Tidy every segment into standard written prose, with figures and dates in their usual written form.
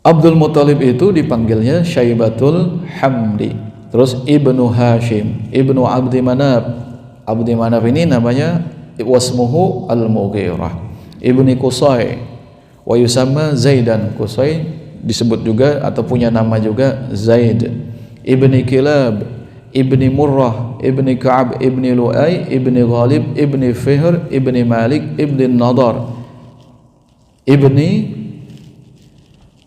Abdul Muthalib itu dipanggilnya Syaibatul Hamdi. Terus Ibnu Hashim, Ibnu Abdi Manaf. Abdi Manaf ini namanya wasmuhu Al-Mughirah. Ibni Qusay wa yusamma Zaidan. Qusay disebut juga atau punya nama juga Zaid. Ibni Kilab, Ibni Murrah, Ibni Ka'ab, Ibni Lu'ay, Ibni Ghalib, Ibni Fihr, Ibni Malik, Ibni Nadar, Ibni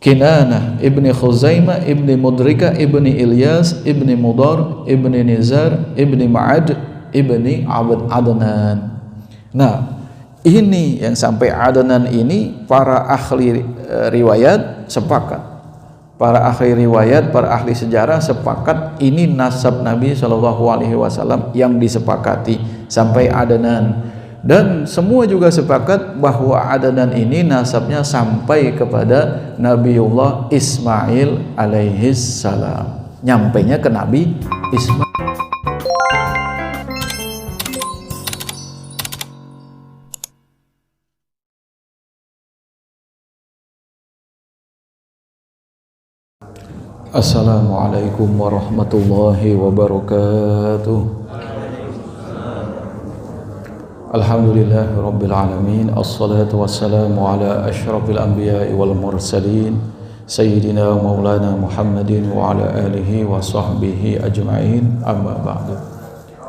Kinanah, Ibni Khuzaimah, Ibni Mudrika, Ibni Ilyas, Ibni Mudar, Ibni Nizar, Ibni Ma'ad, Ibni Abd Adnan. Nah, ini yang sampai Adnan ini para ahli riwayat sepakat. Para ahli riwayat, para ahli sejarah sepakat ini nasab Nabi SAW yang disepakati sampai Adnan. Dan semua juga sepakat bahwa Adnan ini nasabnya sampai kepada Nabiullah Ismail alaihis salam. Nyampainya ke Nabi Ismail. Assalamualaikum warahmatullahi wabarakatuh. Alhamdulillahi rabbil alamin. Assalatu wassalamu ala asyrafil anbiya'i wal mursalin Sayyidina maulana Muhammadin wa ala alihi wa sahbihi ajma'in. Amma ba'du.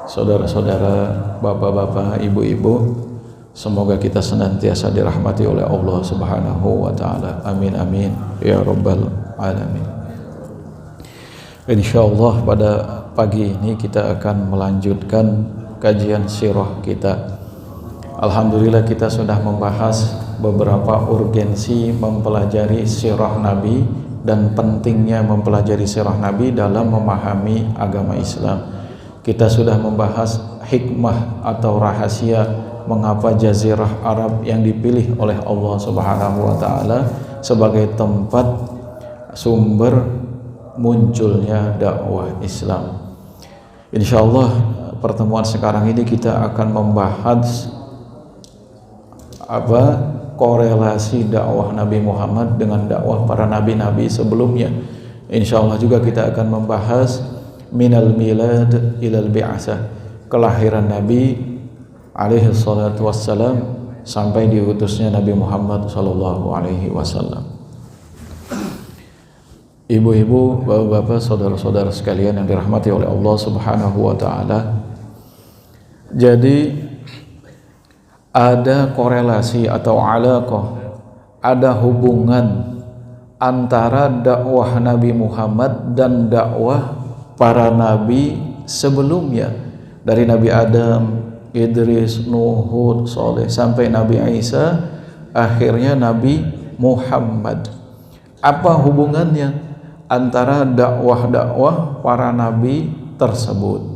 Saudara-saudara, bapak-bapak, ibu-ibu, semoga kita senantiasa dirahmati oleh Allah Subhanahu wa taala. Amin amin ya rabbal alamin. Insyaallah pada pagi ini kita akan melanjutkan kajian sirah kita. Alhamdulillah kita sudah membahas beberapa urgensi mempelajari sirah Nabi dan pentingnya mempelajari sirah Nabi dalam memahami agama Islam. Kita sudah membahas hikmah atau rahasia mengapa jazirah Arab yang dipilih oleh Allah Subhanahu wa taala sebagai tempat sumber munculnya dakwah Islam. Insyaallah pertemuan sekarang ini kita akan membahas korelasi dakwah Nabi Muhammad dengan dakwah para nabi-nabi sebelumnya. Insyaallah juga kita akan membahas minal milad ilal bi'asah, kelahiran Nabi alaihi salatu wassalam sampai diutusnya Nabi Muhammad sallallahu alaihi wasallam. Ibu-ibu, bapak-bapak, saudara-saudara sekalian yang dirahmati oleh Allah Subhanahu wa taala. Jadi ada korelasi atau alaqah, ada hubungan antara dakwah Nabi Muhammad dan dakwah para nabi sebelumnya, dari Nabi Adam, Idris, Nuh, Hud, Saleh sampai Nabi Isa, akhirnya Nabi Muhammad. Apa hubungannya antara dakwah-dakwah para nabi tersebut?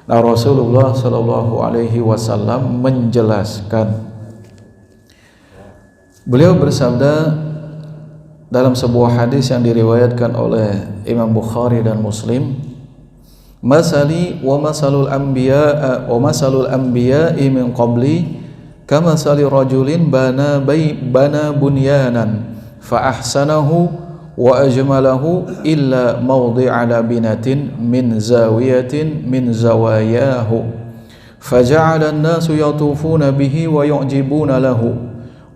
Nah, Rasulullah Shallallahu Alaihi Wasallam menjelaskan. Beliau bersabda dalam sebuah hadis yang diriwayatkan oleh Imam Bukhari dan Muslim, "Masali wa masalul anbiya'i min qabli kama sali rajulin bana bunyanan fa ahsanahu wa ajmalahu illa mawdi'a labinatin min zawiyatin min zawayahu faja'ala an-nasu yatufuna bihi wa yu'jibuna lahu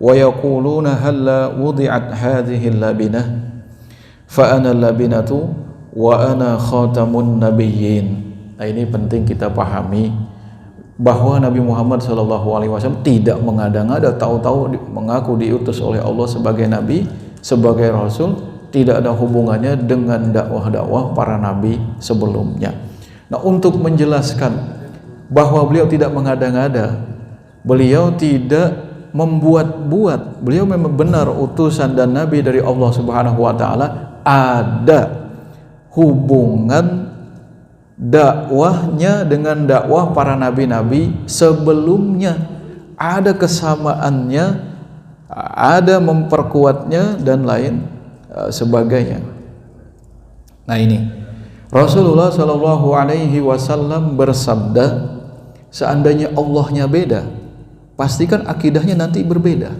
wa yaquluna halla wudi'at hadhihi al-labinah fa ana al-labinatu wa ana khatamun nabiyyin." Nah, ini penting kita pahami bahwa Nabi Muhammad SAW tidak mengada-ngada, tahu-tahu mengaku diutus oleh Allah sebagai nabi, sebagai rasul. Tidak ada hubungannya dengan dakwah-dakwah para nabi sebelumnya. Nah, untuk menjelaskan bahwa beliau tidak mengada-ngada, beliau tidak membuat-buat, beliau memang benar utusan dan nabi dari Allah Subhanahu wa taala, ada hubungan dakwahnya dengan dakwah para nabi-nabi sebelumnya, ada kesamaannya, ada memperkuatnya dan lain sebagainya. Nah, ini Rasulullah Shallallahu Alaihi Wasallam bersabda, seandainya Allahnya beda, pastikan akidahnya nanti berbeda.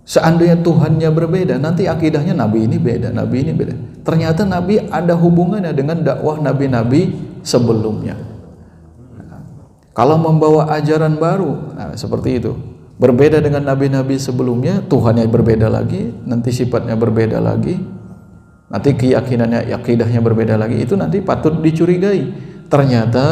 Seandainya Tuhannya berbeda, nanti akidahnya Nabi ini beda, Nabi ini beda. Ternyata Nabi ada hubungannya dengan dakwah Nabi-Nabi sebelumnya. Kalau membawa ajaran baru, nah seperti itu. Berbeda dengan Nabi-Nabi sebelumnya, Tuhannya berbeda lagi, nanti sifatnya berbeda lagi, nanti keyakinannya, akidahnya berbeda lagi, itu nanti patut dicurigai. Ternyata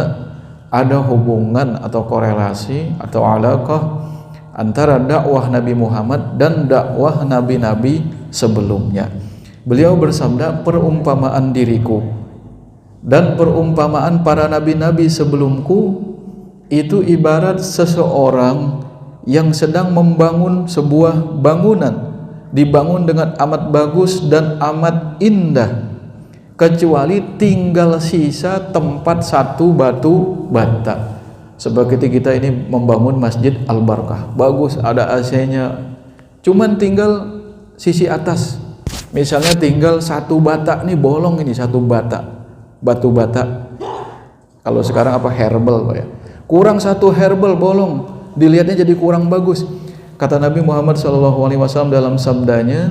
ada hubungan atau korelasi atau alaqah antara dakwah Nabi Muhammad dan dakwah Nabi-Nabi sebelumnya. Beliau bersabda, perumpamaan diriku dan perumpamaan para Nabi-Nabi sebelumku itu ibarat seseorang yang sedang membangun sebuah bangunan, dibangun dengan amat bagus dan amat indah, kecuali tinggal sisa tempat satu batu bata. Seperti kita ini membangun Masjid Al-Barakah, bagus, ada AC-nya, cuman tinggal sisi atas, misalnya tinggal satu bata nih bolong, ini satu bata, batu bata, kalau sekarang apa, herbal Pak ya, kurang satu herbal bolong, dilihatnya jadi kurang bagus. Kata Nabi Muhammad SAW dalam sabdanya,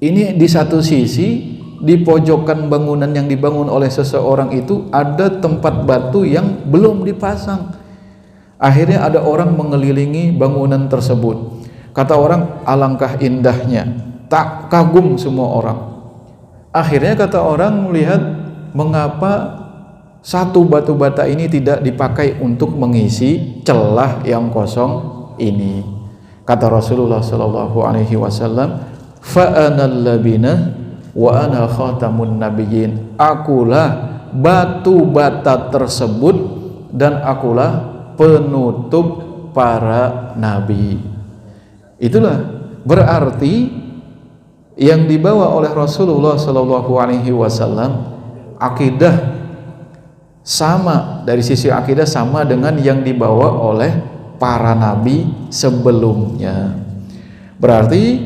ini di satu sisi, di pojokan bangunan yang dibangun oleh seseorang itu ada tempat batu yang belum dipasang. Akhirnya ada orang mengelilingi bangunan tersebut. Kata orang, alangkah indahnya, tak kagum semua orang. Akhirnya kata orang melihat, mengapa satu batu bata ini tidak dipakai untuk mengisi celah yang kosong ini. Kata Rasulullah SAW, fa'anal labina wa ana khatamun nabiyyin, akulah batu bata tersebut dan akulah penutup para nabi. Itulah berarti yang dibawa oleh Rasulullah SAW akidah sama, dari sisi akidah sama dengan yang dibawa oleh para nabi sebelumnya. Berarti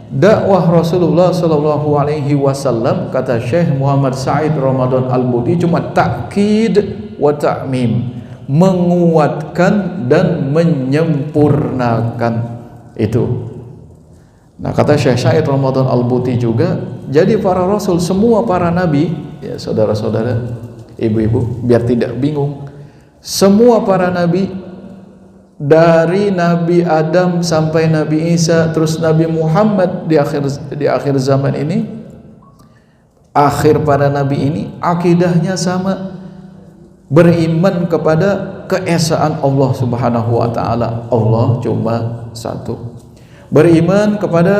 dakwah Rasulullah SAW, kata Syekh Muhammad Said Ramadan Al-Buti, cuma takkid wa ta'mim, menguatkan dan menyempurnakan itu. Nah, kata Syekh Said Ramadan Al-Buti juga, jadi para rasul, semua para nabi, ya saudara-saudara, ibu-ibu, biar tidak bingung, semua para nabi, dari Nabi Adam sampai Nabi Isa, terus Nabi Muhammad di akhir zaman ini, akhir para nabi ini, akidahnya sama, beriman kepada keesaan Allah Subhanahu wa taala, Allah cuma satu. Beriman kepada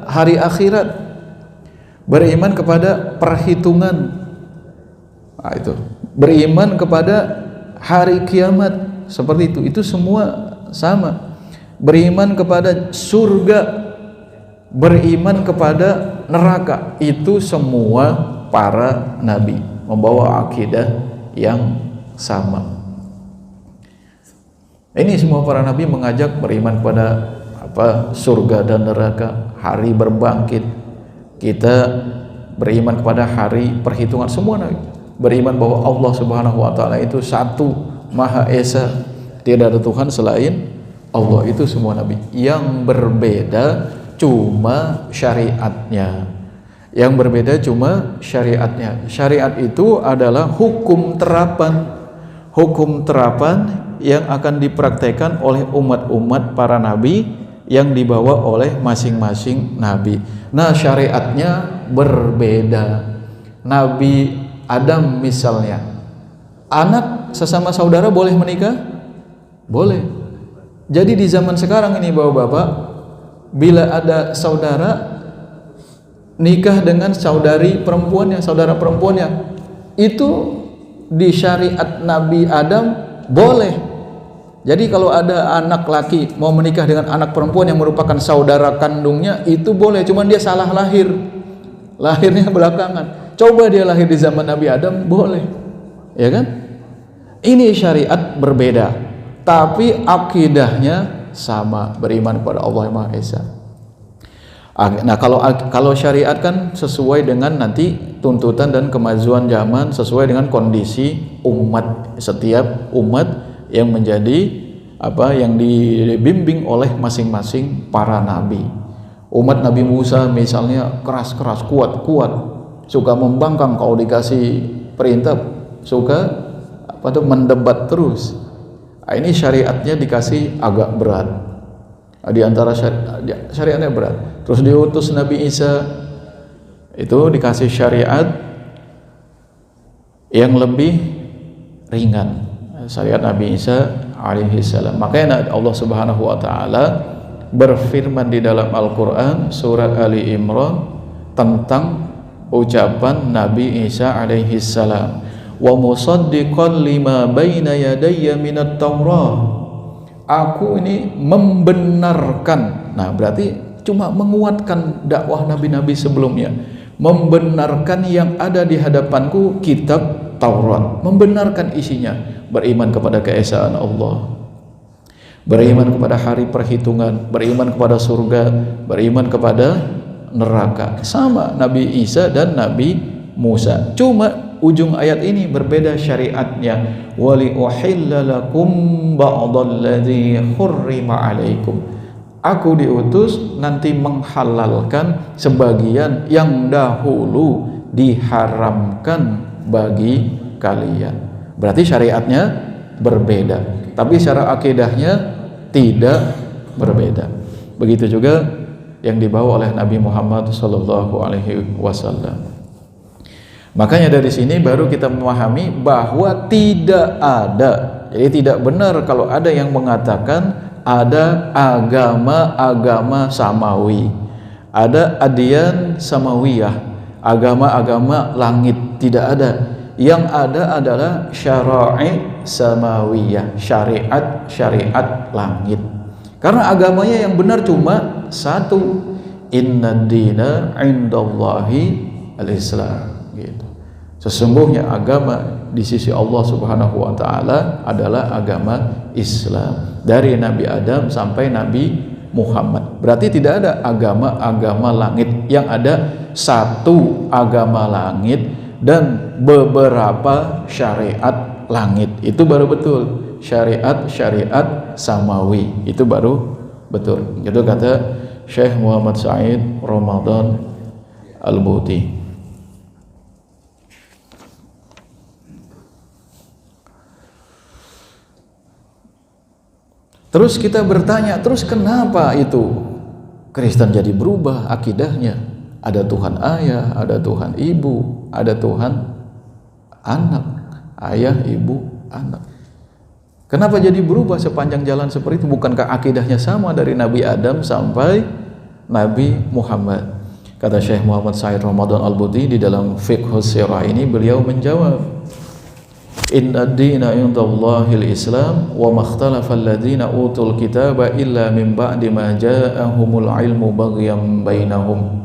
hari akhirat, beriman kepada perhitungan. Nah, itu. Beriman kepada hari kiamat, seperti itu. Itu semua sama. Beriman kepada surga, beriman kepada neraka, itu semua para nabi membawa akidah yang sama. Ini semua para nabi mengajak beriman pada surga dan neraka, hari berbangkit. Kita beriman kepada hari perhitungan. Semua nabi beriman bahwa Allah Subhanahu wa taala itu satu, Maha Esa, tidak ada Tuhan selain Allah. Itu semua nabi. Yang berbeda cuma syariatnya. Yang berbeda cuma syariatnya. Syariat itu adalah hukum terapan yang akan dipraktekkan oleh umat-umat para nabi yang dibawa oleh masing-masing nabi. Nah, syariatnya berbeda. Nabi Adam misalnya, anak sesama saudara boleh menikah? Boleh. Jadi di zaman sekarang ini bapak-bapak, bila ada saudara nikah dengan saudara perempuannya, itu di syariat Nabi Adam boleh. Jadi kalau ada anak laki mau menikah dengan anak perempuan yang merupakan saudara kandungnya, itu boleh, cuman dia salah lahir, lahirnya belakangan. Coba dia lahir di zaman Nabi Adam, boleh, ya kan? Ini syariat berbeda, tapi akidahnya sama, beriman kepada Allah yang Maha Esa. Nah, kalau syariat kan sesuai dengan nanti tuntutan dan kemajuan zaman, sesuai dengan kondisi umat, setiap umat yang menjadi yang dibimbing oleh masing-masing para nabi. Umat Nabi Musa misalnya keras-keras, kuat-kuat, suka membangkang kalau dikasih perintah, suka mendebat terus. Nah, ini syariatnya dikasih agak berat. Di antara syariatnya berat. Terus diutus Nabi Isa, itu dikasih syariat yang lebih ringan. Syariat Nabi Isa alaihi salam. Makanya Allah Subhanahu wa taala berfirman di dalam Al-Quran surat Ali Imran tentang ucapan Nabi Isa alaihi salam, wa musaddiqan lima baina yadayya minat Taurah, aku ini membenarkan. Nah, berarti cuma menguatkan dakwah nabi-nabi sebelumnya, membenarkan yang ada di hadapanku, kitab Taurat, membenarkan isinya, beriman kepada keesaan Allah, beriman kepada hari perhitungan, beriman kepada surga, beriman kepada neraka. Sama Nabi Isa dan Nabi Musa, cuma ujung ayat ini berbeda syariatnya. Wali uhilla lakum ba'dalladzi hurrima alaikum, aku diutus nanti menghalalkan sebagian yang dahulu diharamkan bagi kalian. Berarti syariatnya berbeda, tapi secara akidahnya tidak berbeda. Begitu juga yang dibawa oleh Nabi Muhammad SAW. Makanya dari sini baru kita memahami bahwa tidak ada, jadi tidak benar kalau ada yang mengatakan ada agama-agama samawi, ada adyan samawiyah, agama-agama langit. Tidak ada. Yang ada adalah syara'i samawiyah, syariat langit. Karena agamanya yang benar cuma satu, inna dina indallahi al-Islam, gitu. Sesungguhnya agama di sisi Allah Subhanahu wa taala adalah agama Islam, dari Nabi Adam sampai Nabi Muhammad. Berarti tidak ada agama-agama langit, yang ada satu agama langit dan beberapa syariat langit. Itu baru betul syariat samawi, itu baru betul. Itu kata Syekh Muhammad Said Ramadan Al-Buti. Terus kita bertanya, terus kenapa itu Kristen jadi berubah akidahnya? Ada Tuhan ayah, ada Tuhan ibu, ada Tuhan anak, ayah, ibu, anak. Kenapa jadi berubah sepanjang jalan seperti itu? Bukankah akidahnya sama dari Nabi Adam sampai Nabi Muhammad? Kata Syekh Muhammad Said Ramadan Al-Buti di dalam Fiqhus Sirah ini, beliau menjawab, inna ad-dina indallahil Islam wa makhtalafa alladhina utul kitaba illa min ba'di ma ja'ahumul ilmu baghyan bainahum.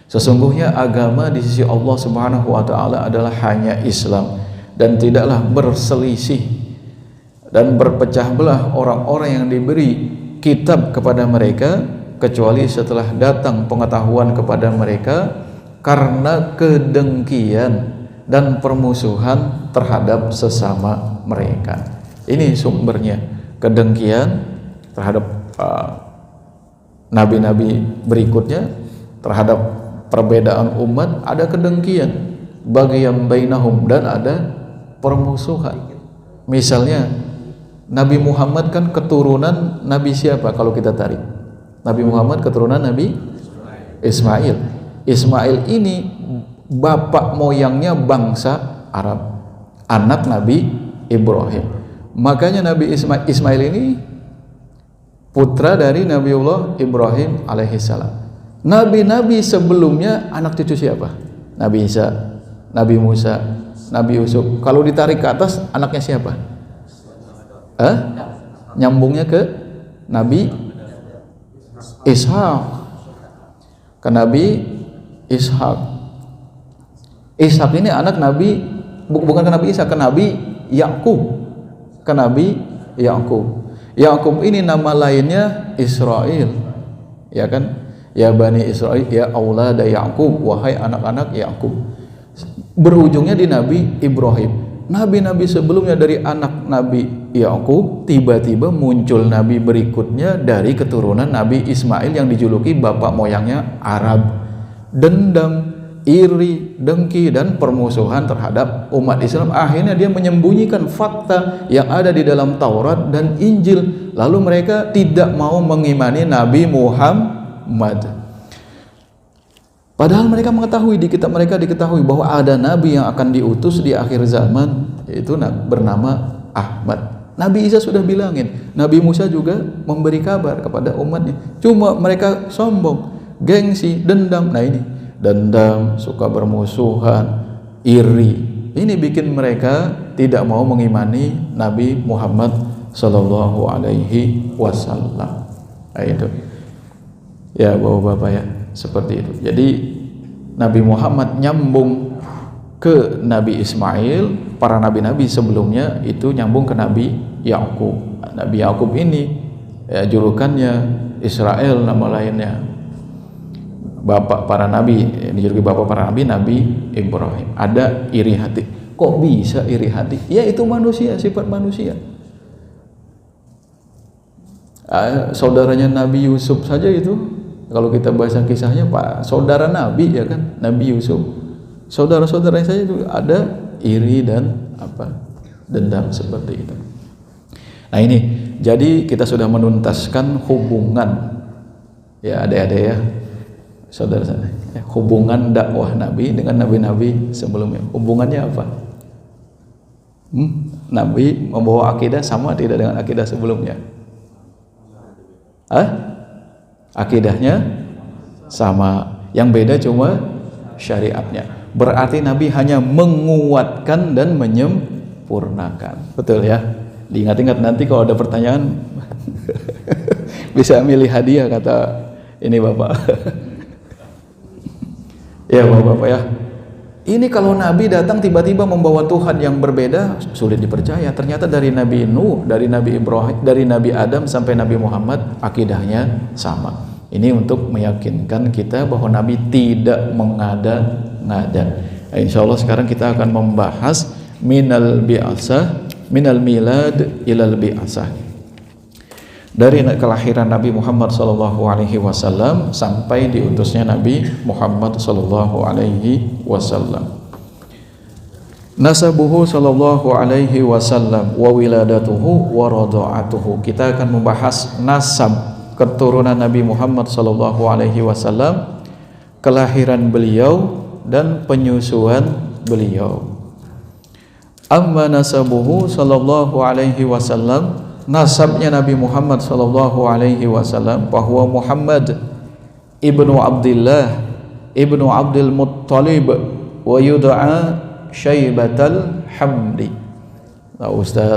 Sesungguhnya agama di sisi Allah Subhanahu wa taala adalah hanya Islam, dan tidaklah berselisih dan berpecah belah orang-orang yang diberi kitab kepada mereka kecuali setelah datang pengetahuan kepada mereka karena kedengkian dan permusuhan terhadap sesama mereka. Ini sumbernya, kedengkian terhadap nabi-nabi berikutnya, terhadap perbedaan umat, ada kedengkian bagi yang bainahum, dan ada permusuhan. Misalnya Nabi Muhammad kan keturunan Nabi siapa kalau kita tarik? Nabi Muhammad keturunan Nabi Ismail. Ismail ini bapak moyangnya bangsa Arab, anak Nabi Ibrahim. Makanya Nabi Ismail ini putra dari Nabiullah Ibrahim alaihissalam. Nabi-nabi sebelumnya anak cucu siapa? Nabi Isa, Nabi Musa, Nabi Yusuf. Kalau ditarik ke atas anaknya siapa? Nyambungnya ke Nabi Ishak, ke Nabi Ishak. Ishak ini anak Nabi, bukan ke Nabi Ishak, ke Nabi Yakub, ke Nabi Yakub. Yakub ini nama lainnya Israel, ya kan? Ya Bani Israel, ya aulada Yakub, wahai anak-anak Yakub. Berujungnya di Nabi Ibrahim. Nabi-nabi sebelumnya dari anak Nabi Yakub, tiba-tiba muncul nabi berikutnya dari keturunan Nabi Ismail yang dijuluki bapak moyangnya Arab. Dendam, iri, dengki, dan permusuhan terhadap umat Islam. Akhirnya dia menyembunyikan fakta yang ada di dalam Taurat dan Injil. Lalu mereka tidak mau mengimani Nabi Muhammad. Padahal mereka mengetahui, di kitab mereka diketahui bahwa ada nabi yang akan diutus di akhir zaman, yaitu bernama Ahmad. Nabi Isa sudah bilangin, Nabi Musa juga memberi kabar kepada umatnya. Cuma mereka sombong, gengsi, dendam. Nah ini, dendam, suka bermusuhan, iri. Ini bikin mereka tidak mau mengimani Nabi Muhammad sallallahu alaihi wasallam. Nah itu. Ya Bapak-bapak ya, seperti itu. Jadi Nabi Muhammad nyambung ke Nabi Ismail, para nabi-nabi sebelumnya itu nyambung ke Nabi Yakub. Nabi Yakub ini ya, julukannya Israel, nama lainnya. Bapak para nabi, dijuluki bapak para nabi, Nabi Ibrahim. Ada iri hati. Kok bisa iri hati? Ya itu manusia, sifat manusia. Saudaranya Nabi Yusuf saja itu, kalau kita baca kisahnya, Pak, saudara Nabi ya kan, Nabi Yusuf. Saudara-saudara saya itu ada iri dan dendam seperti itu. Nah ini, jadi kita sudah menuntaskan hubungan ya adik-adik ya, saudara saya, hubungan dakwah Nabi dengan nabi-nabi sebelumnya. Hubungannya apa? Nabi membawa akidah sama tidak dengan akidah sebelumnya? Akidahnya sama, yang beda cuma syariatnya. Berarti Nabi hanya menguatkan dan menyempurnakan. Betul ya? Diingat-ingat nanti kalau ada pertanyaan bisa milih hadiah, kata ini Bapak. Ya Bapak-bapak ya. Ini kalau Nabi datang tiba-tiba membawa Tuhan yang berbeda, sulit dipercaya. Ternyata dari Nabi Nuh, dari Nabi Ibrahim, dari Nabi Adam sampai Nabi Muhammad akidahnya sama. Ini untuk meyakinkan kita bahwa Nabi tidak mengada-ngada. Insya Allah sekarang kita akan membahas minal milad ilal bi'asah. Dari kelahiran Nabi Muhammad SAW sampai diutusnya Nabi Muhammad SAW. Nasabuhu sallallahu alaihi wasallam wa wiladatuhu wa radha'atuhu. Kita akan membahas nasab keturunan Nabi Muhammad sallallahu alaihi wasallam, kelahiran beliau dan penyusuan beliau. Amma nasabuhu sallallahu alaihi wasallam, nasabnya Nabi Muhammad sallallahu alaihi wasallam, bahwa Muhammad ibnu Abdullah ibnu Abdul Muttalib wa yud'a Syaibatul Hamdi. Nah, Ustaz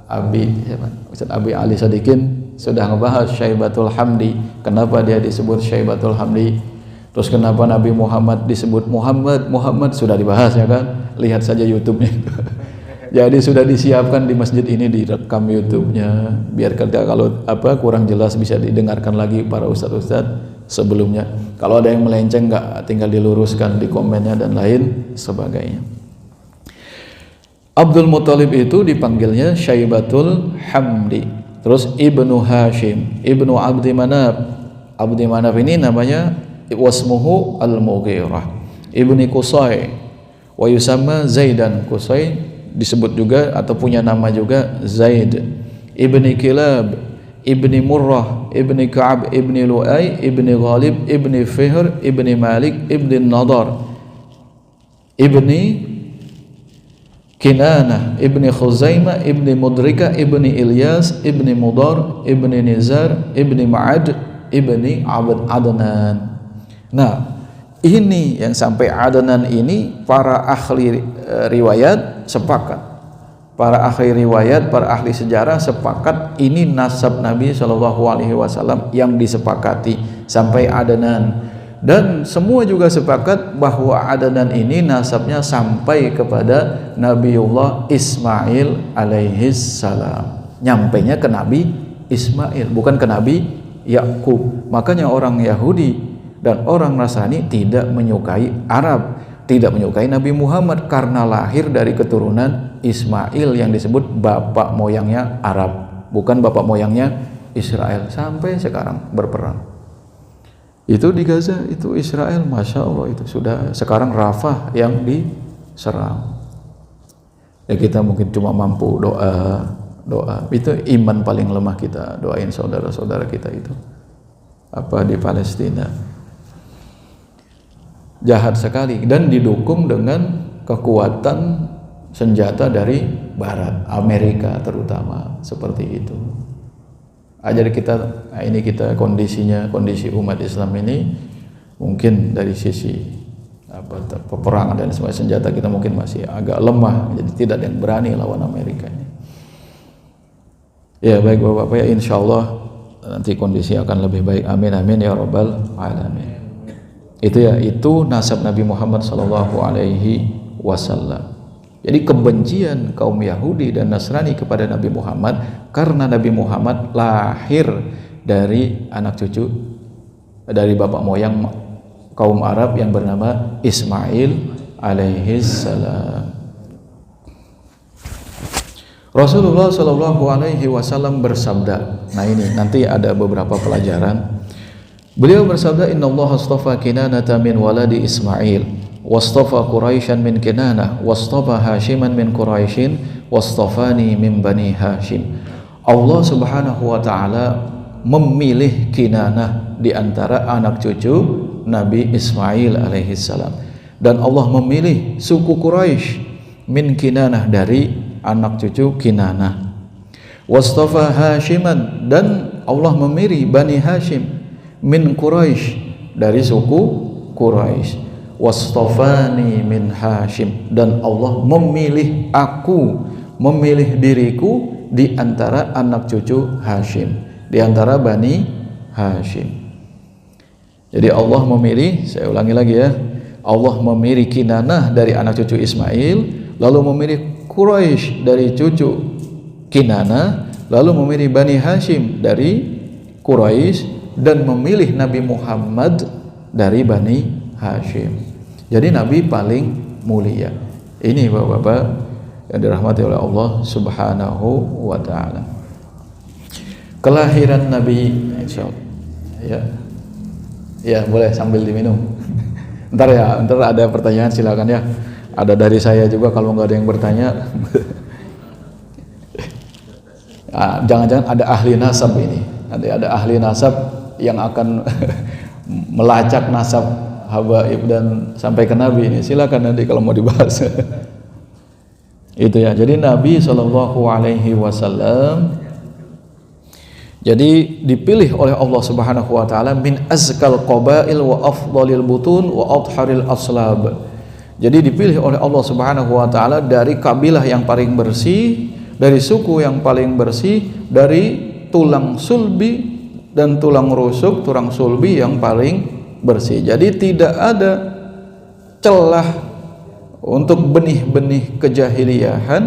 Abi Ali Sadikin sudah ngebahas Syaibatul Hamdi. Kenapa dia disebut Syaibatul Hamdi? Terus kenapa Nabi Muhammad disebut Muhammad sudah dibahas ya kan? Lihat saja YouTube-nya. Jadi sudah disiapkan di masjid ini, direkam YouTube-nya biar kalau kurang jelas bisa didengarkan lagi para ustaz-ustaz sebelumnya. Kalau ada yang melenceng nggak, tinggal diluruskan di komennya dan lain sebagainya. Abdul Muttalib itu dipanggilnya Syaibatul Hamdi. Terus Ibnu Hashim, Ibnu Abdi Manaf. Abdi Manaf ini namanya wasmuhu Al-Mughirah. Ibni Qusay wa yusamma Zaidan. Qusay disebut juga atau punya nama juga Zaid. Ibni Kilab, Ibni Murrah, Ibni Ka'ab, Ibni Lu'ay, Ibni Ghalib, Ibni Fihr, Ibni Malik, Ibni Nadar, Ibni Kinanah, Ibni Khuzaimah, Ibni Mudrika, Ibni Ilyas, Ibni Mudar, Ibni Nizar, Ibni Ma'ad, Ibni Adnan. Nah, ini yang sampai Adnan ini para ahli riwayat sepakat. Para ahli riwayat, para ahli sejarah sepakat ini nasab Nabi SAW yang disepakati sampai Adnan. Dan semua juga sepakat bahwa Adnan ini nasabnya sampai kepada Nabiullah Ismail alaihis salam. Nyampainya ke Nabi Ismail, bukan ke Nabi Yakub. Makanya orang Yahudi dan orang Nasrani tidak menyukai Arab, tidak menyukai Nabi Muhammad karena lahir dari keturunan Ismail yang disebut bapak moyangnya Arab, bukan bapak moyangnya Israel. Sampai sekarang berperang. Itu di Gaza, itu Israel, Masya Allah, itu sudah sekarang Rafah yang diserang. Ya kita mungkin cuma mampu doa, itu iman paling lemah kita, doain saudara-saudara kita itu apa di Palestina. Jahat sekali dan didukung dengan kekuatan senjata dari Barat, Amerika terutama, seperti itu. Jadi kita kondisi umat Islam ini mungkin dari sisi peperangan dan semua senjata kita mungkin masih agak lemah, jadi tidak ada yang berani lawan Amerika ini. Ya baik Bapak-Bapak, ya insyaallah nanti kondisi akan lebih baik. Amin amin ya rabbal alamin. Itu nasab Nabi Muhammad sallallahu alaihi wasallam. Jadi kebencian kaum Yahudi dan Nasrani kepada Nabi Muhammad karena Nabi Muhammad lahir dari anak cucu dari bapak moyang kaum Arab yang bernama Ismail alaihi salam. Rasulullah sallallahu alaihi wasallam bersabda. Nah ini nanti ada beberapa pelajaran. Beliau bersabda, "Innallaha astafa Kinanata min waladi Ismail, wastafa Quraisyan min Kinanah, wastafa Hashiman min Quraisyin, wastafani min Bani Hashim." Allah Subhanahu wa taala memilih Kinanah di antara anak cucu Nabi Ismail alaihi salam, dan Allah memilih suku Quraisy min Kinanah dari anak cucu Kinanah. Wastafa Hashiman, dan Allah memilih Bani Hashim min Quraisy dari suku Quraisy. Wastafani min Hashim, dan Allah memilih aku, memilih diriku di antara anak cucu Hashim, di antara Bani Hashim. Jadi Allah memilih, saya ulangi lagi ya, Allah memilih Kinanah dari anak cucu Ismail, lalu memilih Quraisy dari cucu Kinanah, lalu memilih Bani Hashim dari Quraisy, dan memilih Nabi Muhammad dari Bani Hashim. Jadi Nabi paling mulia. Ini Bapak-bapak yang dirahmati oleh Allah Subhanahu wa taala. Kelahiran Nabi, insyaallah. Ya, boleh sambil diminum. Ntar ada pertanyaan silakan ya. Ada dari saya juga kalau nggak ada yang bertanya. Jangan-jangan ada ahli nasab ini. Ada ahli nasab yang akan melacak nasab habaib dan sampai ke Nabi ini. Silakan nanti kalau mau dibahas. Itu ya. Jadi Nabi Shallallahu Alaihi Wasallam jadi dipilih oleh Allah Subhanahu Wa Taala min azkal qabail wa afdalil butun wa adharil aslab. Jadi dipilih oleh Allah Subhanahu Wa Taala dari kabilah yang paling bersih, dari suku yang paling bersih, dari tulang sulbi dan tulang rusuk, tulang sulbi yang paling bersih. Jadi tidak ada celah untuk benih-benih kejahiliahan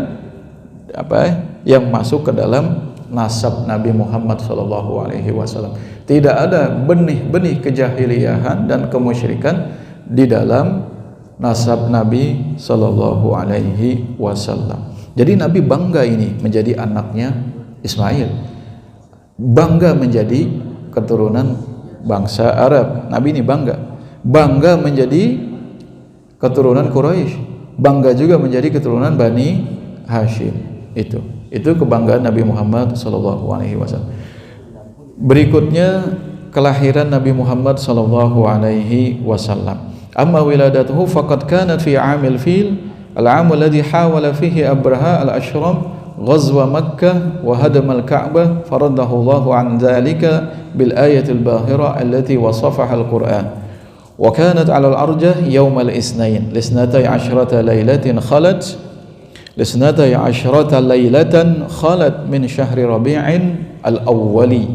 yang masuk ke dalam nasab Nabi Muhammad SAW. Tidak ada benih-benih kejahiliahan dan kemusyrikan di dalam nasab Nabi SAW. Jadi Nabi bangga ini menjadi anaknya Ismail, bangga menjadi keturunan bangsa Arab. Nabi ini bangga menjadi keturunan Quraisy, bangga juga menjadi keturunan Bani Hashim. Itu kebanggaan Nabi Muhammad SAW. Berikutnya kelahiran Nabi Muhammad SAW. Amma wiladatuhu faqad kanat fi 'amil fil, al-'am alladhi hawala fihi Abraha al-Ashram ghazwa Makkah wa hadama al-Ka'bah, faradahu Allahu 'an dhalika bil ayati al-bahira allati wasafaha al-Qur'an. Wa kanat 'ala al-arjah yawm al-itsnain lisnatai 'ashrata laylatan khalat min syahri Rabi'in al-awwali.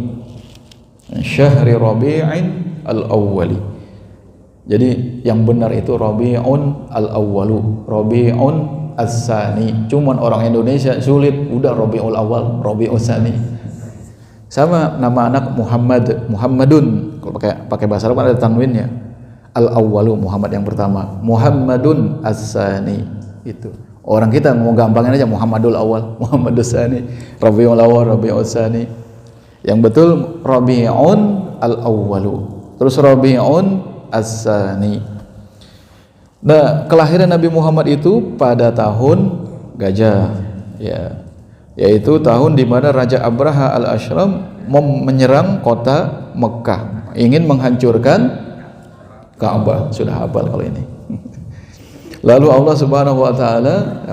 Jadi yang benar itu Rabi'un al-awwalu, Rabi'un as-sani. Cuman orang Indonesia sulit, udah Rabi'ul awal, Rabi'ul sani. Sama nama anak Muhammadun, kalau pakai bahasa Arab ada tanwinnya. al-awwalu, Muhammad yang pertama, Muhammadun as-sani. Itu orang kita mau gampangin aja, Muhammadul awal, Muhammadus sani, Rabiul awal, Rabiul sani. Yang betul Rabi'un al-awwalu, terus Rabi'un as-sani. Nah, kelahiran Nabi Muhammad itu pada tahun gajah, ya, yaitu tahun di mana Raja Abraha al-Ashram menyerang kota Mekah, ingin menghancurkan Ka'bah. Sudah hafal kalau ini. Lalu Allah Subhanahu wa taala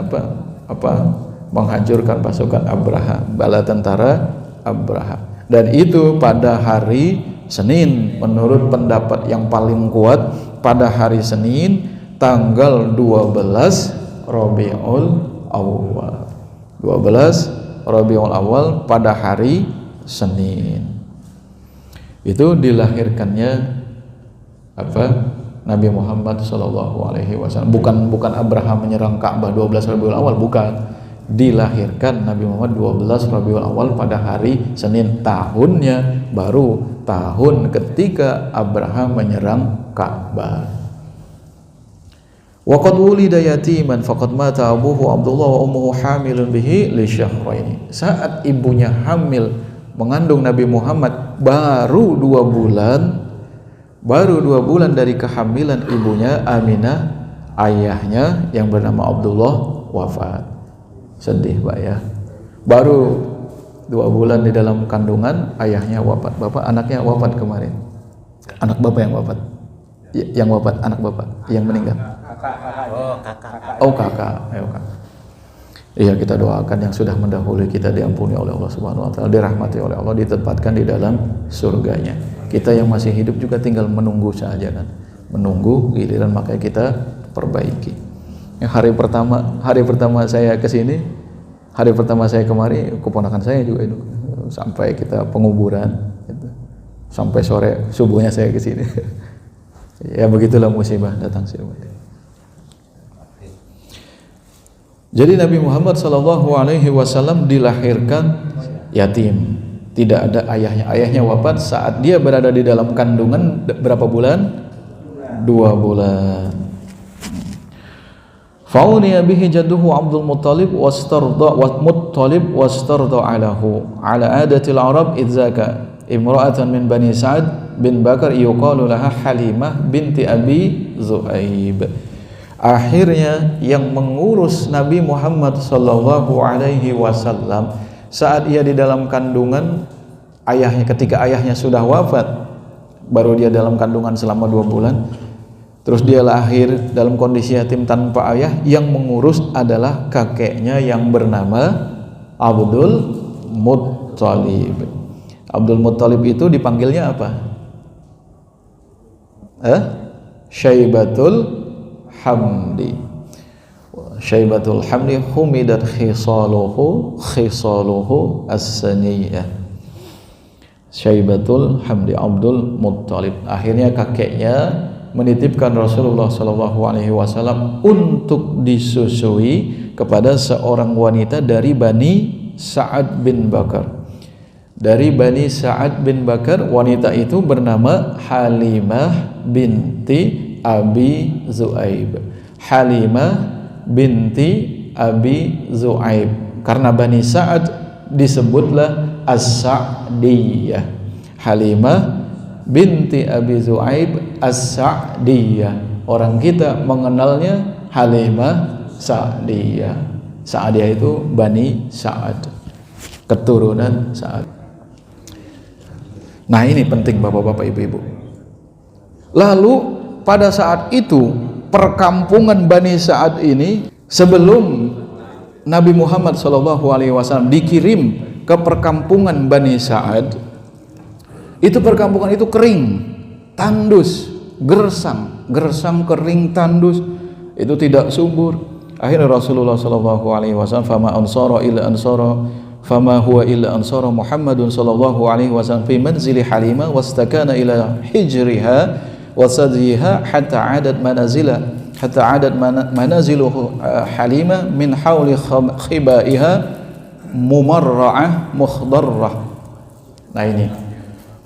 menghancurkan pasukan Abraha, bala tentara Abraha. Dan itu pada hari Senin, menurut pendapat yang paling kuat, pada hari Senin tanggal 12 Rabiul Awal. 12 Rabiul Awal pada hari Senin. Itu dilahirkannya Nabi Muhammad sallallahu alaihi wasallam. Bukan Abraham menyerang Ka'bah 12 Rabiul Awal, bukan. Dilahirkan Nabi Muhammad 12 Rabiul Awal pada hari Senin. Tahunnya baru tahun ketika Abraham menyerang Ka'bah. Wa qad wulida yatiman faqad mata abuhu Abdullah wa ummuhu hamilun bihi li syahraini. Saat ibunya hamil mengandung Nabi Muhammad baru 2 bulan dari kehamilan ibunya Aminah, ayahnya yang bernama Abdullah wafat. Sedih Pak ya, baru 2 bulan di dalam kandungan ayahnya wafat. Bapak anaknya wafat kemarin. Anak bapak yang wafat, yang wafat anak bapak yang meninggal. Kakak. Iya, kita doakan yang sudah mendahului kita diampuni oleh Allah Subhanahu wa taala, dirahmati oleh Allah, ditempatkan di dalam surganya. Kita yang masih hidup juga tinggal menunggu saja kan, menunggu giliran, makanya kita perbaiki. Hari pertama saya ke sini, hari pertama saya kemari, keponakan saya juga itu, sampai kita penguburan gitu. Sampai sore subuhnya saya ke sini. Ya begitulah musibah datang silih. Jadi Nabi Muhammad SAW dilahirkan yatim, tidak ada ayahnya. Ayahnya wafat saat dia berada di dalam kandungan berapa bulan? 2 bulan. Fauniya bihi jadduhu Abdul Muttalib wastarda alahu ala adatil Arab idzaka imra'atan min Bani Sa'ad bin Bakar yuqalu laha Halimah binti Abi Zu'aib. Akhirnya yang mengurus Nabi Muhammad sallallahu alaihi wasallam saat ia di dalam kandungan ayahnya, ketika ayahnya sudah wafat, baru dia dalam kandungan selama 2 bulan, terus dia lahir dalam kondisi yatim tanpa ayah. Yang mengurus adalah kakeknya yang bernama Abdul Muttalib. Abdul Muttalib itu dipanggilnya apa? Syaibatul Hamdi. Syaibatul Hamdi humidat khisaluhu as-saniyah. Syaibatul Hamdi Abdul Muttalib. Akhirnya kakeknya menitipkan Rasulullah SAW untuk disusui kepada seorang wanita dari Bani Sa'ad bin Bakar. Dari Bani Sa'ad bin Bakar, wanita itu bernama Halimah binti Abi Zu'aib. Halimah binti Abi Zu'aib. Karena Bani Sa'ad disebutlah As-Sa'diyah. Halimah binti Abi Zu'aib As-Sa'diyah. Orang kita mengenalnya Halimah Sa'diyah. Sa'diyah itu Bani Sa'ad, keturunan Sa'ad. Nah ini penting bapak-bapak ibu-ibu. Lalu pada saat itu perkampungan Bani Sa'ad ini, sebelum Nabi Muhammad SAW dikirim ke perkampungan Bani Sa'ad, itu perkampungan itu kering, tandus, gersang kering, tandus, itu tidak subur. Akhirnya Rasulullah SAW, fama ansara illa ansara fama huwa illa ansara Muhammadun sallallahu alaihi wasallam fi manzili Halimah wastakana ila hijriha wasadhiha hatta adat manaziluhu Halimah min hawli khibaiha mumarra'ah mukhdarrah. Nah ini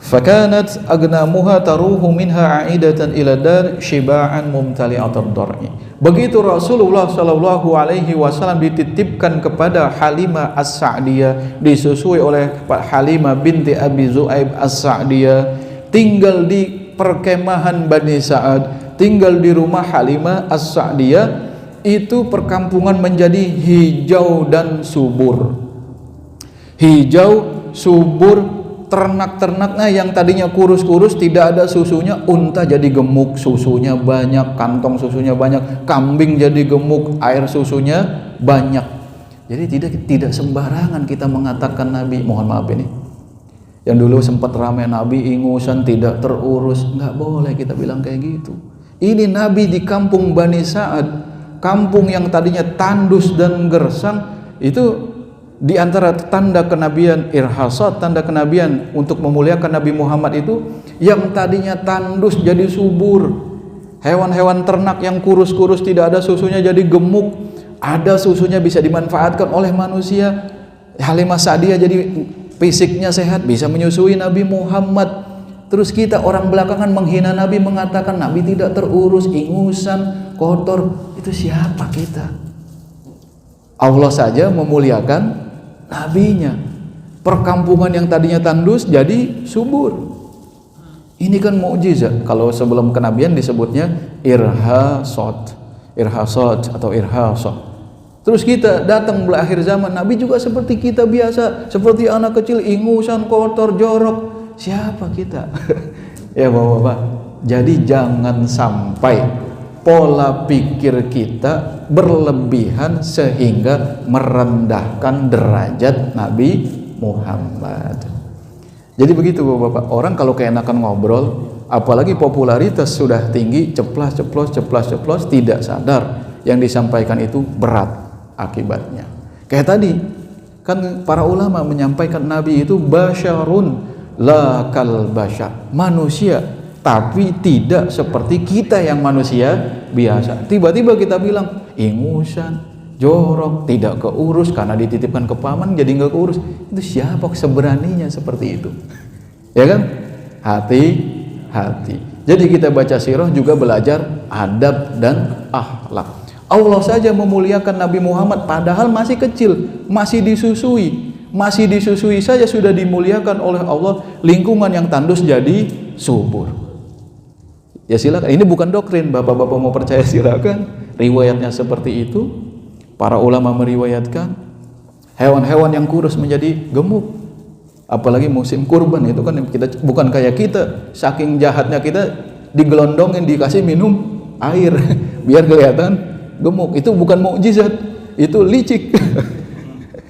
Fakanat agnamuha taruhu minha aidatan ila dar shiba'an mumtali'atad dar'i. Begitu Rasulullah sallallahu alaihi wasallam dititipkan kepada Halimah As-Sa'diyah, disusui oleh Halimah binti Abi Zu'aib As-Sa'diyah, tinggal di perkemahan Bani Sa'ad, tinggal di rumah Halimah As-Sa'diyah, itu perkampungan menjadi hijau dan subur. Hijau, subur, ternak-ternaknya yang tadinya kurus-kurus tidak ada susunya, unta jadi gemuk, susunya banyak, kantong susunya banyak, kambing jadi gemuk, air susunya banyak. Jadi tidak sembarangan kita mengatakan Nabi, mohon maaf ini, yang dulu sempat ramai Nabi ingusan tidak terurus, nggak boleh kita bilang kayak gitu. Ini Nabi di kampung Bani Sa'ad, kampung yang tadinya tandus dan gersang, itu di antara tanda kenabian irhasat, tanda kenabian untuk memuliakan Nabi Muhammad itu, yang tadinya tandus jadi subur, hewan-hewan ternak yang kurus-kurus tidak ada susunya jadi gemuk, ada susunya bisa dimanfaatkan oleh manusia. Halimah Sa'diyah jadi fisiknya sehat, bisa menyusui Nabi Muhammad. Terus kita orang belakangan menghina Nabi, mengatakan Nabi tidak terurus, ingusan, kotor. Itu siapa kita? Allah saja memuliakan Nabinya. Perkampungan yang tadinya tandus jadi subur. Ini kan mukjizat. Kalau sebelum kenabian disebutnya irhasat atau irhasah. Terus kita datang di akhir zaman, Nabi juga seperti kita biasa, seperti anak kecil, ingusan, kotor, jorok. Siapa kita? Ya Bapak-bapak, jadi jangan sampai pola pikir kita berlebihan sehingga merendahkan derajat Nabi Muhammad. Jadi begitu Bapak-bapak, orang kalau keenakan ngobrol, apalagi popularitas sudah tinggi, ceplas, tidak sadar yang disampaikan itu berat akibatnya. Kayak tadi kan para ulama menyampaikan Nabi itu basyarun la kal basyar, manusia tapi tidak seperti kita yang manusia biasa. Tiba-tiba kita bilang ingusan, jorok, tidak keurus karena dititipkan ke paman jadi nggak keurus. Itu siapa seberaninya seperti itu? Ya kan? Hati-hati. Jadi kita baca sirah juga belajar adab dan akhlak. Allah saja memuliakan Nabi Muhammad padahal masih kecil, masih disusui saja sudah dimuliakan oleh Allah. Lingkungan yang tandus jadi subur. Ya silakan, ini bukan doktrin, bapak-bapak mau percaya silakan. Riwayatnya seperti itu. Para ulama meriwayatkan hewan-hewan yang kurus menjadi gemuk. Apalagi musim kurban, itu kan kita bukan kayak kita, saking jahatnya kita digelondongin dikasih minum air biar kelihatan gemuk. Itu bukan mukjizat, itu licik.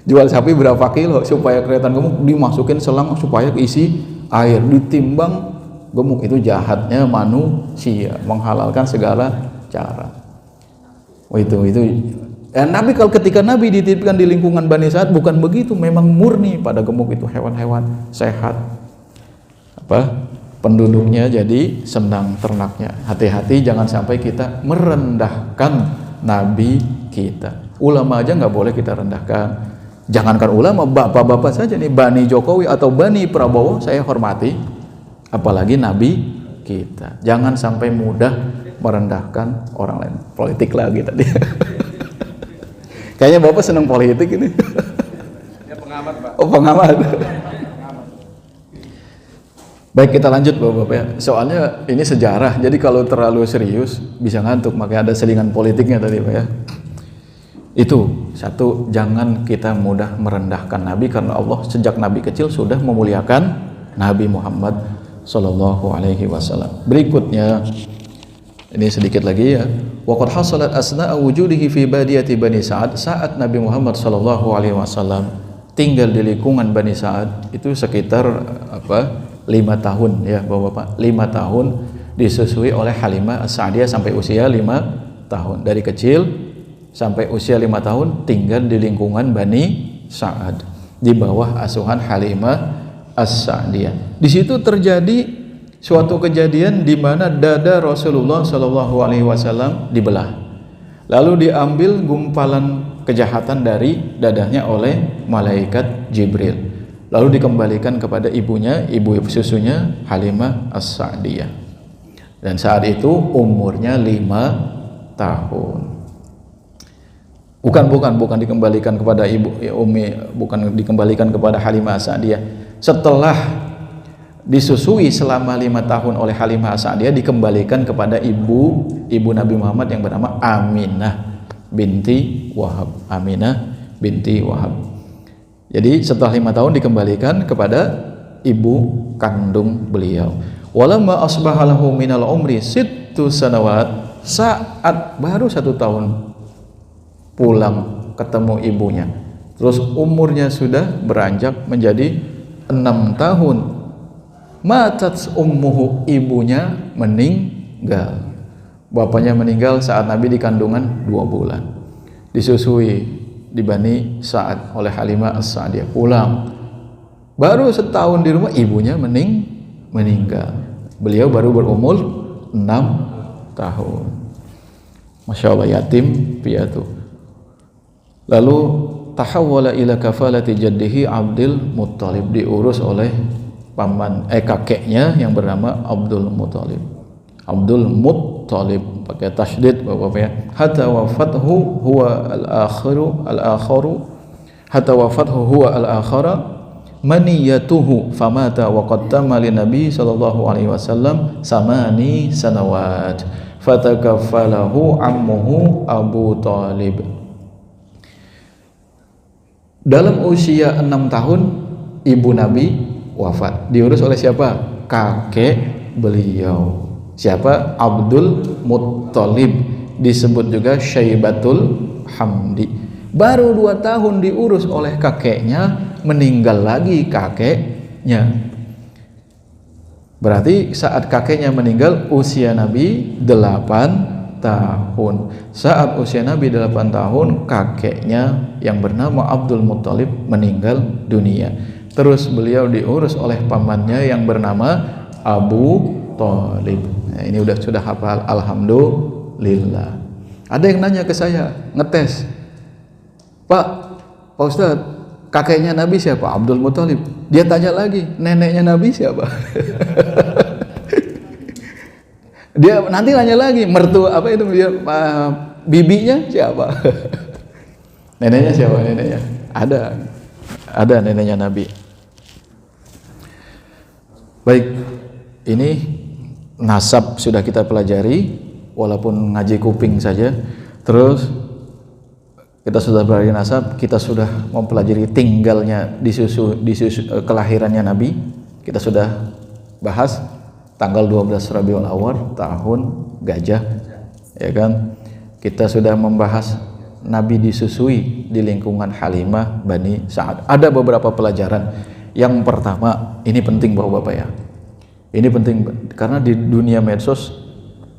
Jual sapi berapa kilo supaya kelihatan gemuk, dimasukin selang supaya keisi air, ditimbang gemuk. Itu jahatnya manusia, menghalalkan segala cara. Itu Nabi kalau ketika Nabi dititipkan di lingkungan Bani Sa'ad bukan begitu, memang murni pada gemuk itu hewan-hewan sehat. Penduduknya jadi senang ternaknya. Hati-hati jangan sampai kita merendahkan Nabi kita. Ulama aja nggak boleh kita rendahkan. Jangankan ulama, bapak-bapak saja nih, Bani Jokowi atau Bani Prabowo saya hormati. Apalagi Nabi kita. Jangan sampai mudah merendahkan orang lain. Politik lagi tadi. Kayaknya Bapak senang politik ini. Ya pengamat, Pak. Oh, pengamat. Baik, kita lanjut Bapak-bapak ya. Soalnya ini sejarah. Jadi kalau terlalu serius bisa ngantuk, makanya ada selingan politiknya tadi Pak ya. Itu satu, jangan kita mudah merendahkan Nabi karena Allah sejak Nabi kecil sudah memuliakan Nabi Muhammad sallallahu alaihi wasallam. Berikutnya ini sedikit lagi ya. Wa qad hasalat asna'a wujudihi fi badiyati Bani Sa'ad. Saat Nabi Muhammad sallallahu alaihi wasallam tinggal di lingkungan Bani Sa'ad itu sekitar 5 tahun ya Bapak-bapak. 5 tahun disusui oleh Halimah As-Sa'diyah sampai usia 5 tahun. Dari kecil sampai usia 5 tahun tinggal di lingkungan Bani Sa'ad di bawah asuhan Halimah As-Sa'diyah. Di situ terjadi suatu kejadian di mana dada Rasulullah Shallallahu Alaihi Wasallam dibelah, lalu diambil gumpalan kejahatan dari dadanya oleh malaikat Jibril. lalu dikembalikan kepada ibunya, ibu susunya Halimah As-Sa'diyah. Dan saat itu umurnya 5 tahun. Bukan dikembalikan kepada ibu Umi, bukan dikembalikan kepada Halimah As-Sa'diyah. Setelah disusui selama 5 tahun oleh Halimah As-Sa'diyah, dikembalikan kepada ibu Nabi Muhammad yang bernama Aminah binti Wahab. Aminah binti Wahab. Jadi setelah 5 tahun dikembalikan kepada ibu kandung beliau. Walamma asbaha lahu minal umri 6 sanawat, saat baru 1 tahun pulang ketemu ibunya, terus umurnya sudah beranjak menjadi 6 tahun, matat ummuhu, ibunya meninggal. Bapaknya meninggal saat Nabi di kandungan 2 bulan. Disusui di Bani Sa'ad oleh Halimah As-Sa'diyah. Pulang baru setahun di rumah, ibunya meninggal. Beliau baru berumur 6 tahun. Masya Allah, yatim piatu. Lalu tahawwala ila kafalati jaddihi Abdul Muttalib, diurus oleh kakeknya yang bernama Abdul Muttalib. Abdul Muttalib pakai tasydid Bapak-bapak ya. Hatta wafathu huwa al-akhiru hatta wafathu huwa al-akhara maniyatuhu famata wa qaddama li Nabi sallallahu alaihi wasallam 8 sanawat fatakaffalahu ammuhu Abu Thalib. Dalam usia 6 tahun ibu Nabi wafat. Diurus oleh siapa? Kakek beliau. Siapa? Abdul Muttalib, disebut juga Syaibatul Hamdi. Baru 2 tahun diurus oleh kakeknya, meninggal lagi kakeknya. Berarti saat kakeknya meninggal usia Nabi 8 tahun. Saat usia Nabi 8 tahun, kakeknya yang bernama Abdul Muttalib meninggal dunia. Terus beliau diurus oleh pamannya yang bernama Abu Thalib. Nah, ini sudah hafal, alhamdulillah. Ada yang nanya ke saya, ngetes, Pak Ustadz, kakeknya Nabi siapa? Abdul Muttalib. Dia tanya lagi, neneknya Nabi siapa? Dia nanti nanya lagi, mertua apa itu dia, bibinya siapa? Neneknya siapa? Neneknya ada neneknya Nabi. Baik, ini nasab sudah kita pelajari, walaupun ngaji kuping saja. Terus kita sudah pelajari nasab, kita sudah mempelajari tinggalnya disusu kelahirannya Nabi. Kita sudah bahas tanggal 12 Rabiul Awal tahun gajah, ya kan? Kita sudah membahas Nabi disusui di lingkungan Halimah Bani Sa'ad. Ada beberapa pelajaran. Yang pertama, ini penting Bapak-bapak ya. Ini penting karena di dunia medsos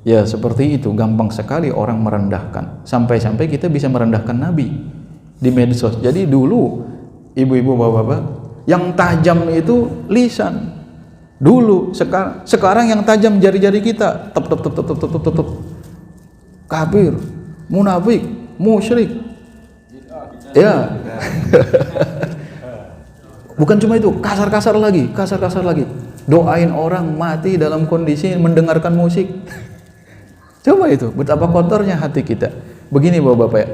ya seperti itu, gampang sekali orang merendahkan. Sampai-sampai kita bisa merendahkan Nabi di medsos. Jadi dulu ibu-ibu bapak-bapak yang tajam itu lisan. Dulu, sekarang yang tajam jari-jari kita. Tep. Kafir, munafik, musyrik. Ya. Bukan cuma itu, kasar-kasar lagi. Doain orang mati dalam kondisi mendengarkan musik. Coba itu, betapa kotornya hati kita. Begini Bapak-bapak ya,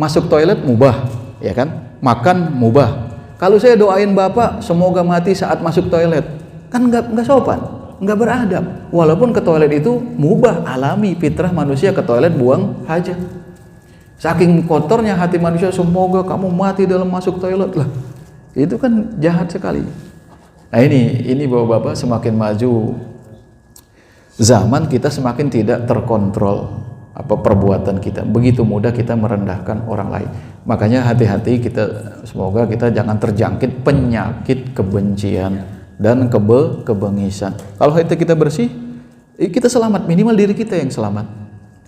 masuk toilet mubah, ya kan? Makan mubah. Kalau saya doain Bapak semoga mati saat masuk toilet, kan nggak sopan, nggak beradab. Walaupun ke toilet itu mubah, alami, fitrah manusia ke toilet buang hajat. Saking kotornya hati manusia, semoga kamu mati dalam masuk toilet lah. Itu kan jahat sekali. Nah ini Bapak-bapak, semakin maju zaman kita semakin tidak terkontrol perbuatan kita. Begitu mudah kita merendahkan orang lain. Makanya hati-hati kita, semoga kita jangan terjangkit penyakit kebencian dan kebengisan. Kalau hati kita bersih, kita selamat, minimal diri kita yang selamat.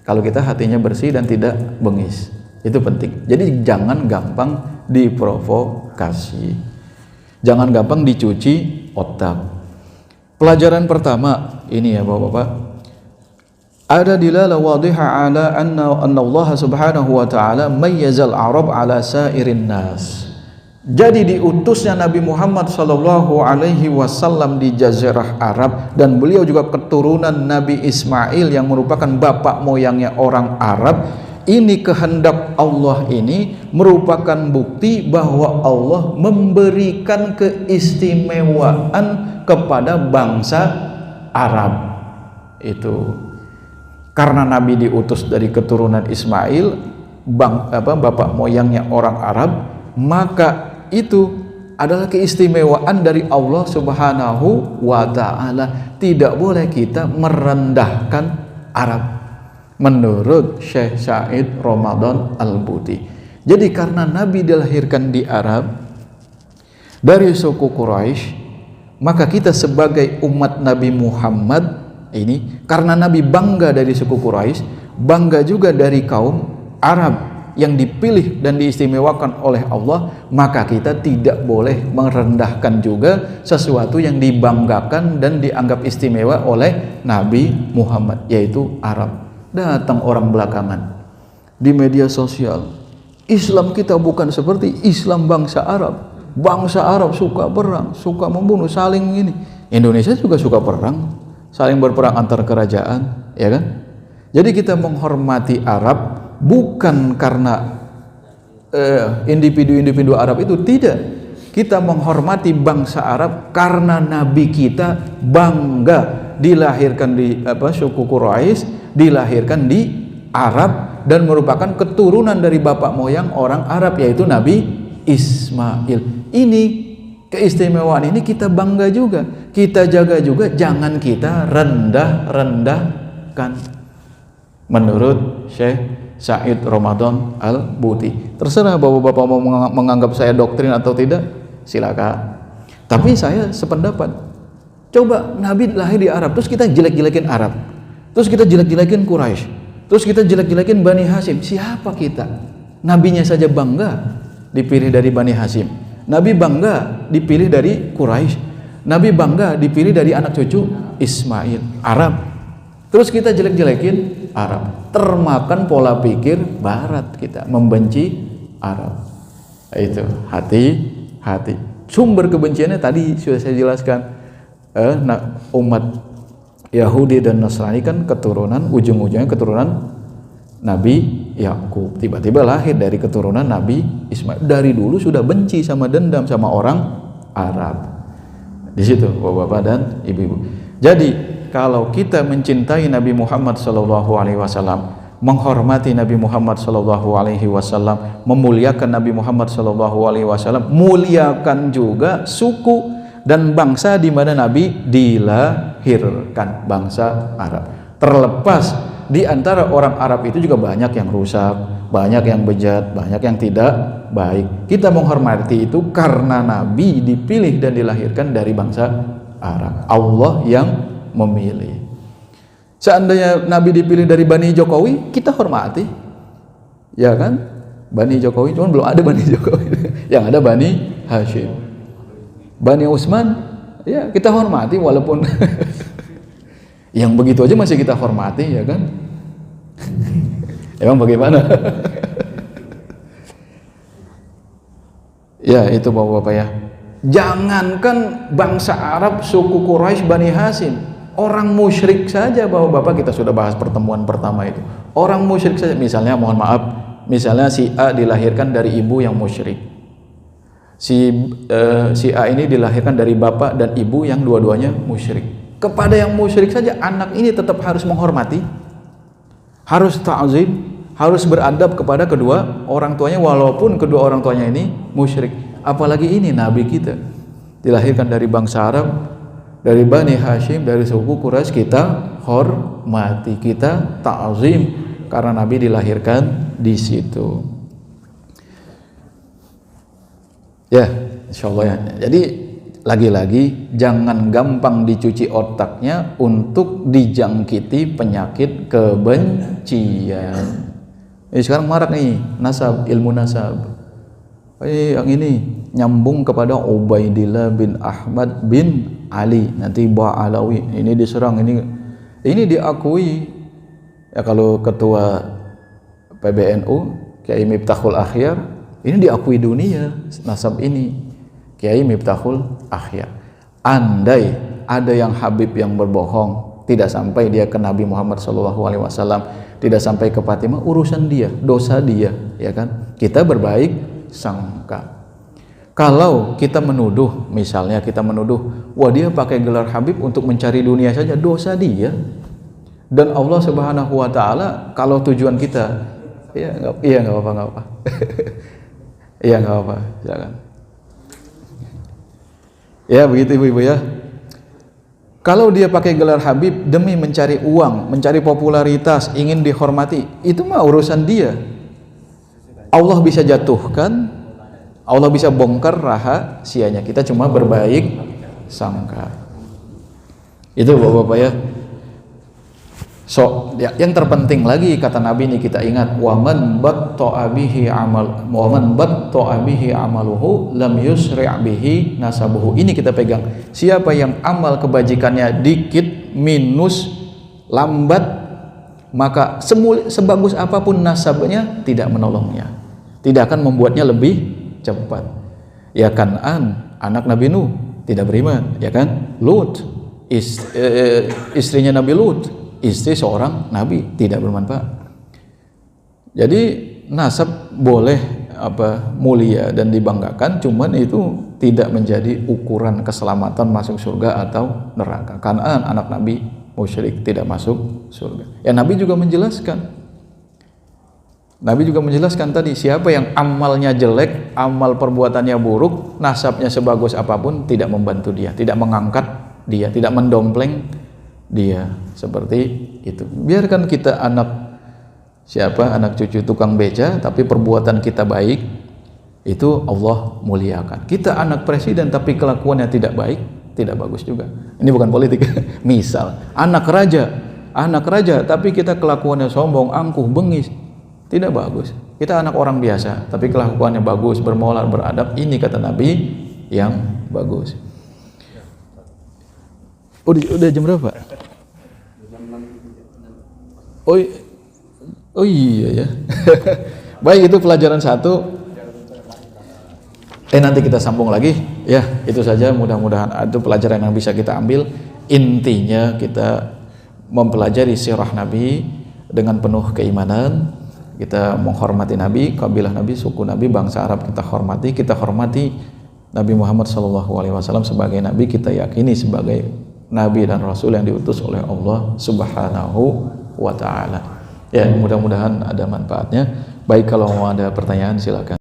Kalau kita hatinya bersih dan tidak bengis, itu penting. Jadi jangan gampang diprovokasi. Jangan gampang dicuci otak. Pelajaran pertama ini ya Bapak-bapak. Ada dilalah wadihah ala anna Allah subhanahu wa ta'ala mayyazal Arab ala sairin nas. Jadi diutusnya Nabi Muhammad sallallahu alaihi wasallam di Jazirah Arab, dan beliau juga keturunan Nabi Ismail yang merupakan bapak moyangnya orang Arab. Ini kehendak Allah, ini merupakan bukti bahwa Allah memberikan keistimewaan kepada bangsa Arab. Itu karena Nabi diutus dari keturunan Ismail, bapak moyangnya orang Arab, maka itu adalah keistimewaan dari Allah Subhanahu wa ta'ala. Tidak boleh kita merendahkan Arab menurut Syekh Said Ramadan Al-Buti. Jadi karena Nabi dilahirkan di Arab dari suku Quraisy, maka kita sebagai umat Nabi Muhammad ini, karena Nabi bangga dari suku Quraisy, bangga juga dari kaum Arab yang dipilih dan diistimewakan oleh Allah, maka kita tidak boleh merendahkan juga sesuatu yang dibanggakan dan dianggap istimewa oleh Nabi Muhammad, yaitu Arab. Datang orang belakangan di media sosial, Islam kita bukan seperti Islam bangsa Arab. Bangsa Arab suka perang, suka membunuh, saling ini. Indonesia juga suka perang, saling berperang antar kerajaan, ya kan? Jadi kita menghormati Arab bukan karena individu-individu Arab itu, tidak. Kita menghormati bangsa Arab karena Nabi kita bangga dilahirkan di suku Quraisy, dilahirkan di Arab dan merupakan keturunan dari bapak moyang orang Arab, yaitu Nabi Ismail. Ini keistimewaan ini kita bangga juga, kita jaga juga, jangan kita rendah-rendahkan menurut Syekh Said Ramadan Al-Buti. Terserah bapak-bapak mau menganggap saya doktrin atau tidak, silakan. Tapi saya sependapat. Coba Nabi lahir di Arab, terus kita jelek-jelekin Arab, terus kita jelek-jelekin Quraisy, terus kita jelek-jelekin Bani Hashim. Siapa kita? Nabinya saja bangga dipilih dari Bani Hashim, Nabi bangga dipilih dari Quraisy, Nabi bangga dipilih dari anak cucu Ismail, Arab. Terus kita jelek-jelekin Arab, termakan pola pikir Barat, kita membenci Arab. Itu hati-hati. Sumber kebenciannya tadi sudah saya jelaskan. Umat Yahudi dan Nasrani kan keturunan, ujung-ujungnya keturunan Nabi Yakub. Tiba-tiba lahir dari keturunan Nabi Ismail. Dari dulu sudah benci sama dendam sama orang Arab. Di situ bapak-bapak dan ibu-ibu. Jadi kalau kita mencintai Nabi Muhammad SAW, menghormati Nabi Muhammad SAW, memuliakan Nabi Muhammad SAW, muliakan juga suku dan bangsa di mana Nabi dilahirkan, bangsa Arab. Terlepas di antara orang Arab itu juga banyak yang rusak, banyak yang bejat, banyak yang tidak baik. Kita menghormati itu karena Nabi dipilih dan dilahirkan dari bangsa Arab. Allah yang memilih. Seandainya Nabi dipilih dari Bani Jokowi, kita hormati, ya kan? Bani Jokowi, cuman belum ada Bani Jokowi. Yang ada Bani Hashim, Bani Utsman, ya kita hormati walaupun yang begitu aja masih kita hormati, ya kan? Emang bagaimana? Ya itu bapak-bapak ya. Jangankan bangsa Arab, suku Quraisy, Bani Hashim, orang musyrik saja bapak-bapak, kita sudah bahas pertemuan pertama itu. Orang musyrik saja, misalnya mohon maaf, misalnya si A dilahirkan dari ibu yang musyrik. Si A ini dilahirkan dari bapak dan ibu yang dua-duanya musyrik. Kepada yang musyrik saja anak ini tetap harus menghormati, harus ta'zim, harus beradab kepada kedua orang tuanya walaupun kedua orang tuanya ini musyrik. Apalagi ini Nabi kita dilahirkan dari bangsa Arab, dari Bani Hashim, dari suku Quraisy, kita hormati, kita ta'zim karena Nabi dilahirkan di situ. Ya, insyaallah ya. Jadi lagi-lagi jangan gampang dicuci otaknya untuk dijangkiti penyakit kebencian. Sekarang marak nih nasab, ilmu nasab. Yang ini nyambung kepada Ubaidillah bin Ahmad bin Ali, nanti Ba'alawi, ini diserang, ini diakui ya. Kalau ketua PBNU Kiai Miftahul Akhyar Ini diakui dunia nasab ini. Kiai Miftahul Akhyar. Andai ada yang Habib yang berbohong, tidak sampai dia ke Nabi Muhammad SAW, tidak sampai ke Fatimah, urusan dia, dosa dia, ya kan? Kita berbaik sangka. Kalau kita menuduh, misalnya kita menuduh, wah dia pakai gelar Habib untuk mencari dunia saja, dosa dia. Dan Allah Subhanahu wa taala kalau tujuan kita, nggak apa-apa. Iya nggak apa, silakan. Ya begitu ibu-ibu ya. Kalau dia pakai gelar Habib demi mencari uang, mencari popularitas, ingin dihormati, itu mah urusan dia. Allah bisa jatuhkan, Allah bisa bongkar rahasianya. Kita cuma berbaik sangka. Itu bapak-bapak ya. So, yang terpenting lagi kata Nabi ini kita ingat, waman batta'a bihi amaluhu lam yusri' bihi nasabuhu. Ini kita pegang. Siapa yang amal kebajikannya dikit, minus, lambat, maka sebagus apapun nasabnya tidak menolongnya. Tidak akan membuatnya lebih cepat. Ya Kan'an, anak Nabi Nuh tidak beriman, ya kan? Lut, istrinya Nabi Lut, istri seorang nabi, tidak bermanfaat. Jadi nasab boleh mulia dan dibanggakan, cuman itu tidak menjadi ukuran keselamatan masuk surga atau neraka. Kan'an anak nabi musyrik tidak masuk surga. Ya Nabi juga menjelaskan. Nabi juga menjelaskan tadi, siapa yang amalnya jelek, amal perbuatannya buruk, nasabnya sebagus apapun tidak membantu dia, tidak mengangkat dia, tidak mendompleng dia, seperti itu. Biarkan kita anak cucu tukang beca, tapi perbuatan kita baik, itu Allah muliakan. Kita anak presiden tapi kelakuannya tidak baik, tidak bagus juga. Ini bukan politik. Misal anak raja tapi kita kelakuannya sombong, angkuh, bengis, tidak bagus. Kita anak orang biasa tapi kelakuannya bagus, bermoral, beradab, ini kata Nabi yang bagus. Udah jam berapa? Oh iya ya. Baik, itu pelajaran 1. Nanti kita sambung lagi ya. Itu saja, mudah-mudahan itu pelajaran yang bisa kita ambil. Intinya kita mempelajari sirah Nabi dengan penuh keimanan. Kita menghormati Nabi, kabilah Nabi, suku Nabi, bangsa Arab kita hormati Nabi Muhammad SAW sebagai Nabi, kita yakini sebagai Nabi dan Rasul yang diutus oleh Allah Subhanahu wa ta'ala. Ya, mudah-mudahan ada manfaatnya. Baik, kalau mau ada pertanyaan silakan.